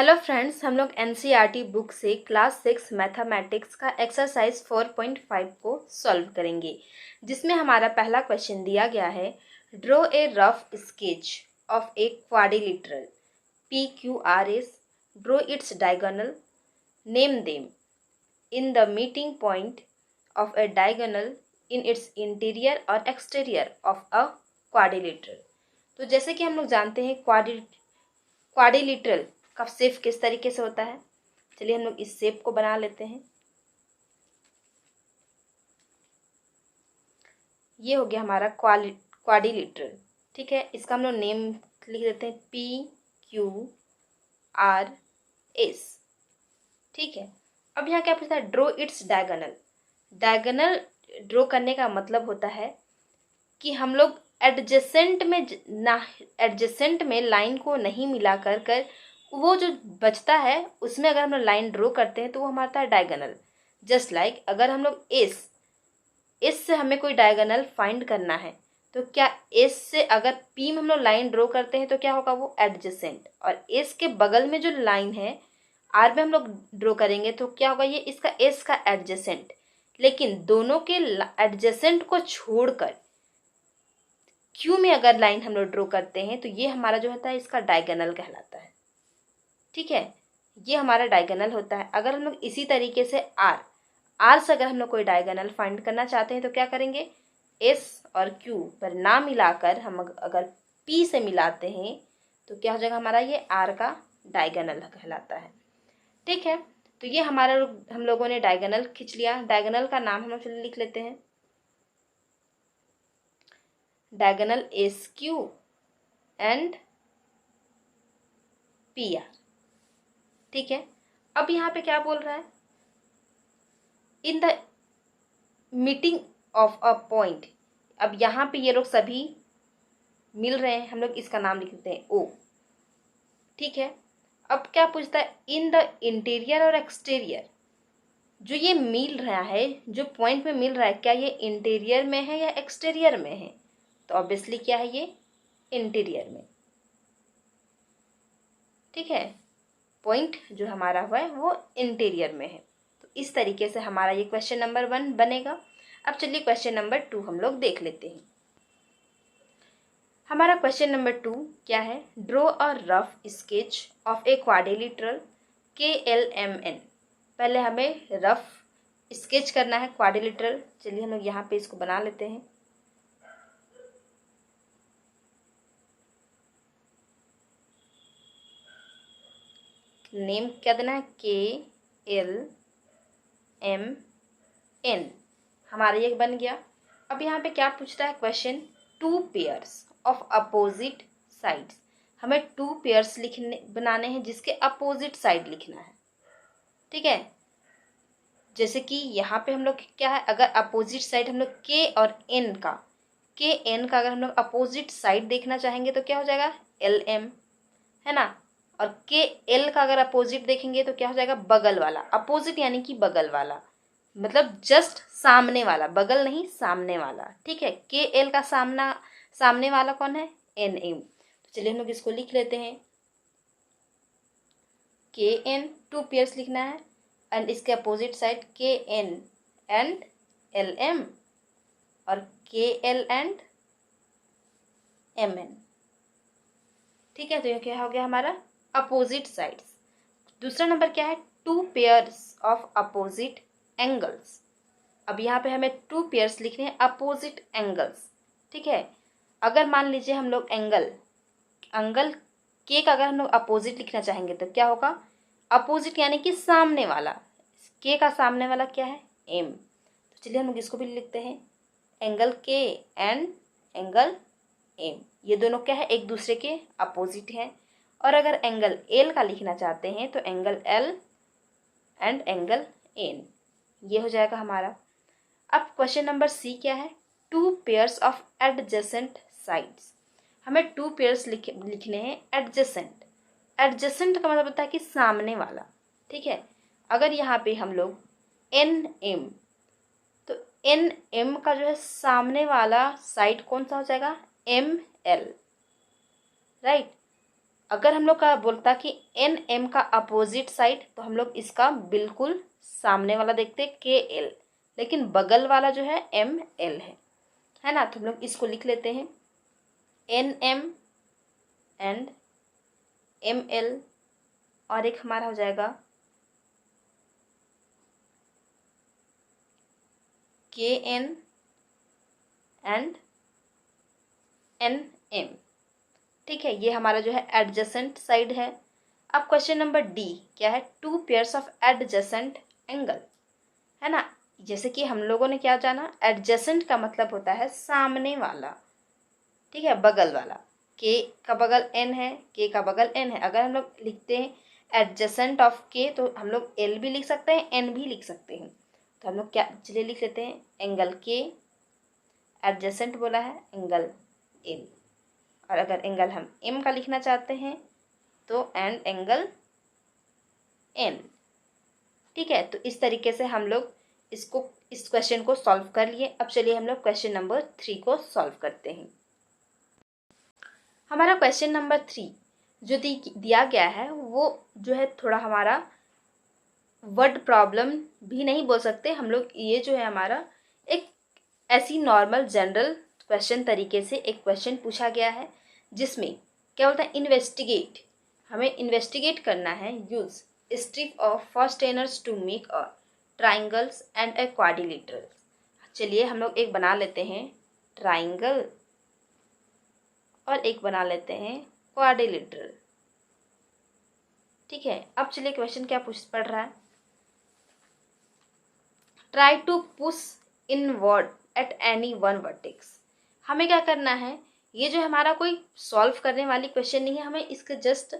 Hello friends, हम लोग NCERT book से क्लास 6 मैथमेटिक्स का एक्सरसाइज 4.5 को सॉल्व करेंगे, जिसमें हमारा पहला क्वेश्चन दिया गया है। Draw a rough sketch of a quadrilateral P Q R S, draw its diagonal, name them in the meeting point of A diagonal in its interior और एक्सटीरियर ऑफ अ क्वाड्रिलेटरल। तो जैसे कि हम लोग जानते हैं क्वाड्रिलेटरल का shape किस तरीके से होता है। चलिए हम लोग इस शेप को बना लेते हैं। ये हो गया हमारा क्वाड्रिलेटरल। ठीक है, इसका हम लोग नेम लिख देते हैं PQRS। ठीक है, अब यहाँ क्या पूछता है, draw its diagonal. Diagonal draw करने का मतलब होता है कि हम लोग एडजेसेंट में लाइन को नहीं मिला कर वो जो बचता है उसमें अगर हम लोग लाइन ड्रॉ करते हैं तो वो हमारा डायगोनल। जस्ट लाइक अगर हम लोग एस से हमें कोई डायगोनल फाइंड करना है तो क्या एस से अगर पी में हम लोग लाइन ड्रॉ करते हैं तो क्या होगा, वो एडजेसेंट। और एस के बगल में जो लाइन है आर में हम लोग ड्रॉ करेंगे तो क्या होगा, ये इसका एस का एडजेसेंट। लेकिन दोनों के एडजेसेंट को छोड़कर क्यू में अगर लाइन हम लोग ड्रॉ करते हैं तो ये हमारा जो होता है इसका डायगोनल कहलाता है। ठीक है, ये हमारा डायगोनल होता है। अगर हम लोग इसी तरीके से आर से अगर हम लोग कोई डायगोनल फाइंड करना चाहते हैं तो क्या करेंगे, एस और क्यू पर ना मिलाकर हम अगर पी से मिलाते हैं तो क्या हो जाएगा, हमारा ये आर का डायगोनल कहलाता है। ठीक है, तो ये हमारा हम लोगों ने डायगोनल खींच लिया। डायगोनल का नाम हम लोग चलिए लिख लेते हैं, diagonal S Q and P R. ठीक है, अब यहाँ पे क्या बोल रहा है, in the meeting of a point. अब यहाँ पे ये लोग सभी मिल रहे हैं, हम लोग इसका नाम लिख देते हैं ओ। ठीक है, अब क्या पूछता है, इन द इंटीरियर और एक्सटीरियर। जो ये मिल रहा है, जो पॉइंट में मिल रहा है, क्या ये इंटीरियर में है या एक्सटीरियर में है? तो ऑब्वियसली क्या है, ये इंटीरियर में। ठीक है, पॉइंट जो हमारा हुआ है वो इंटीरियर में है। तो इस तरीके से हमारा ये क्वेश्चन नंबर 1 बनेगा। अब चलिए क्वेश्चन नंबर 2 हम लोग देख लेते हैं। हमारा क्वेश्चन नंबर 2 क्या है, draw a rough sketch of a quadrilateral KLMN। पहले हमें रफ स्केच करना है क्वाड्रिलेटरल। चलिए हम लोग यहाँ पे इसको बना लेते हैं। नेम क्या देना है, KLMN। हमारा ये बन गया। अब यहाँ पे क्या पूछता है question, 2 pairs of opposite sides. हमें 2 पेयर्स बनाने हैं जिसके अपोजिट साइड लिखना है। ठीक है, जैसे कि यहाँ पे हम लोग क्या है, अगर अपोजिट साइड हम लोग के एन का अगर हम लोग अपोजिट साइड देखना चाहेंगे तो क्या हो जाएगा, LM, है ना। और KL का अगर अपोजिट देखेंगे तो क्या हो जाएगा, बगल वाला। अपोजिट यानी कि बगल वाला, मतलब जस्ट सामने वाला, बगल नहीं सामने वाला। ठीक है, KL का सामने वाला कौन है, NM। तो चलिए हम लोग इसको लिख लेते हैं, KN 2 पेयर्स लिखना है एंड इसके opposite side KN and LM और KL एंड MN। ठीक है, तो ये क्या हो गया हमारा अपोजिट साइड्स। दूसरा नंबर क्या है, 2 पेयर्स ऑफ अपोजिट एंगल्स। अब यहाँ पे हमें 2 पेयर्स लिखने हैं अपोजिट एंगल्स। ठीक है, अगर मान लीजिए हम लोग एंगल के का अगर हम लोग अपोजिट लिखना चाहेंगे तो क्या होगा, अपोजिट यानी कि सामने वाला। के का सामने वाला क्या है, M। तो चलिए हम लोग इसको भी लिखते हैं, एंगल के एंड एंगल M। ये दोनों क्या है, एक दूसरे के अपोजिट हैं। और अगर एंगल L का लिखना चाहते हैं तो angle L and angle N, ये हो जाएगा हमारा। अब क्वेश्चन नंबर C क्या है, 2 पेयर्स ऑफ एडजेसेंट साइड्स। हमें 2 पेयर्स लिखने हैं एडजेसेंट। एडजेसेंट का मतलब होता है कि सामने वाला। ठीक है, अगर यहाँ पे हम लोग NM, तो NM का जो है सामने वाला साइड कौन सा हो जाएगा, ML, राइट। अगर हम लोग का बोलता कि एन एम का अपोजिट साइड, तो हम लोग इसका बिल्कुल सामने वाला देखते के एल, लेकिन बगल वाला जो है एम एल है ना। तो हम लोग इसको लिख लेते हैं N M and M L, और एक हमारा हो जाएगा के एन एंड एन एम। ठीक है, ये हमारा जो है एडजेसेंट साइड है। अब क्वेश्चन नंबर डी क्या है, two pairs of adjacent angle, है ना। जैसे कि हम लोगों ने क्या जाना, एडजेसेंट का मतलब होता है सामने वाला, ठीक है, बगल वाला। के का बगल एन है, के का बगल एन है। अगर हम लोग लिखते हैं एडजेसेंट ऑफ के, तो हम लोग एल भी लिख सकते हैं, एन भी लिख सकते हैं। तो हम लोग क्या चलिए लिख लेते हैं, एंगल के एडजेसेंट बोला है एंगल एल, और अगर एंगल हम एम का लिखना चाहते हैं तो एंड एंगल एन। ठीक है, तो इस तरीके से हम लोग इस क्वेश्चन को सॉल्व कर लिए। अब चलिए हम लोग क्वेश्चन नंबर 3 को सॉल्व करते हैं। हमारा क्वेश्चन नंबर 3 जो दिया गया है वो जो है थोड़ा हमारा वर्ड प्रॉब्लम भी नहीं बोल सकते हम लोग, ये जो है हमारा एक ऐसी नॉर्मल जनरल क्वेश्चन तरीके से एक क्वेश्चन पूछा गया है, जिसमें क्या बोलता है, इन्वेस्टिगेट, हमें इन्वेस्टिगेट करना है, use strip of fasteners to make a triangles and a quadrilateral. चलिए हम लोग एक बना लेते हैं ट्राइंगल और एक बना लेते हैं क्वाड्रिलेटरल। ठीक है, अब चलिए क्वेश्चन क्या पढ़ रहा है, try to push inward at any one vertex. हमें क्या करना है, ये जो हमारा कोई सॉल्व करने वाली क्वेश्चन नहीं है, हमें इसके जस्ट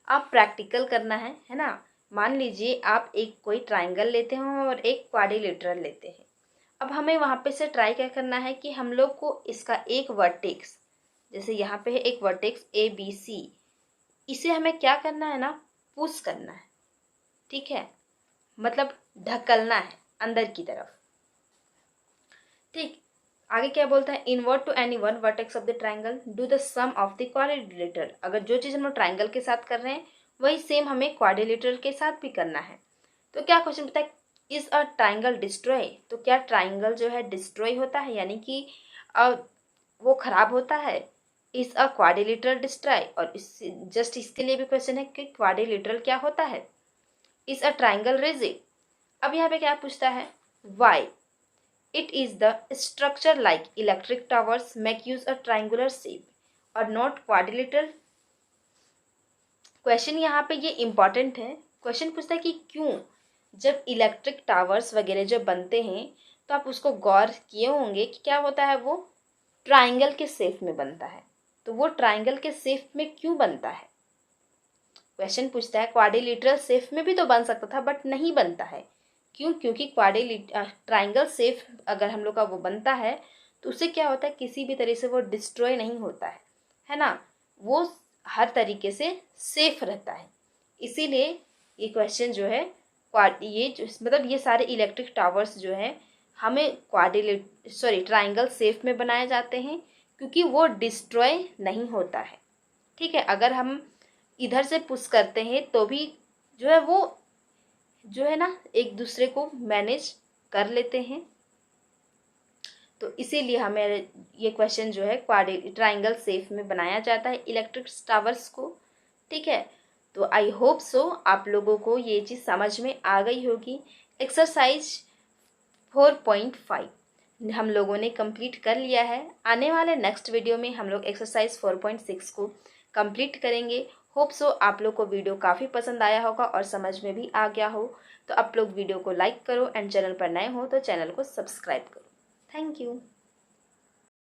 आप प्रैक्टिकल करना है ना। मान लीजिए आप एक कोई ट्राइंगल लेते हो और एक क्वाड्रिलेटरल लेते हैं। अब हमें वहाँ पे से ट्राई क्या करना है कि हम लोग को इसका एक वर्टेक्स, जैसे यहाँ पे है एक वर्टेक्स ए बी सी, इसे हमें क्या करना है ना, पुश करना है। ठीक है, मतलब ढकलना है अंदर की तरफ। ठीक, आगे क्या बोलता है, invert to any one vertex of the triangle do the sum of the quadrilateral. अगर जो चीज़ हम लोग ट्राइंगल के साथ कर रहे हैं वही सेम हमें क्वाड्रिलेटरल के साथ भी करना है। तो क्या क्वेश्चन बताए, इज अ ट्राइंगल डिस्ट्रॉय, तो क्या ट्राइंगल जो है डिस्ट्रॉय होता है, यानी कि वो खराब होता है। इज अ क्वाड्रिलेटरल डिस्ट्रॉय, और जस्ट इसके लिए भी क्वेश्चन है कि क्वाड्रिलेटरल क्या होता है। इज अ ट्राइंगल रिजिड, अब यहाँ पे क्या पूछता है, why it is the structure like electric towers make use a triangular shape और नॉट क्वाड्रिलेटरल। क्वेश्चन यहाँ पे ये इंपॉर्टेंट है, क्वेश्चन पूछता है कि क्यों जब इलेक्ट्रिक टावर्स वगैरह जब बनते हैं तो आप उसको गौर किए होंगे कि क्या होता है, वो ट्राइंगल के शेप में बनता है। तो वो ट्राइंगल के शेप में क्यों बनता है, क्वेश्चन पूछता है। क्वाड्रिलेटरल शेप में भी तो बन सकता था बट नहीं बनता है, क्यों, क्योंकि ट्राइंगल शेप अगर हम लोग का वो बनता है तो उससे क्या होता है, किसी भी तरह से वो डिस्ट्रॉय नहीं होता है ना, वो हर तरीके से सेफ रहता है। इसीलिए ये क्वेश्चन जो है ये जो मतलब ये सारे इलेक्ट्रिक टावर्स जो है हमें ट्राइंगल शेप में बनाए जाते हैं, क्योंकि वो डिस्ट्रॉय नहीं होता है। ठीक है, अगर हम इधर से पुश करते हैं तो भी जो है वो जो है ना एक दूसरे को मैनेज कर लेते हैं। तो इसीलिए हमें ये क्वेश्चन जो है ट्राइंगल शेप में बनाया जाता है इलेक्ट्रिक टावर्स को। ठीक है, तो आई होप सो आप लोगों को ये चीज़ समझ में आ गई होगी। एक्सरसाइज 4.5 हम लोगों ने कंप्लीट कर लिया है। आने वाले नेक्स्ट वीडियो में हम लोग एक्सरसाइज 4.6 को कंप्लीट करेंगे। होप सो आप लोग को वीडियो काफ़ी पसंद आया होगा और समझ में भी आ गया हो। तो आप लोग वीडियो को लाइक करो एंड चैनल पर नए हो तो चैनल को सब्सक्राइब करो। Thank you.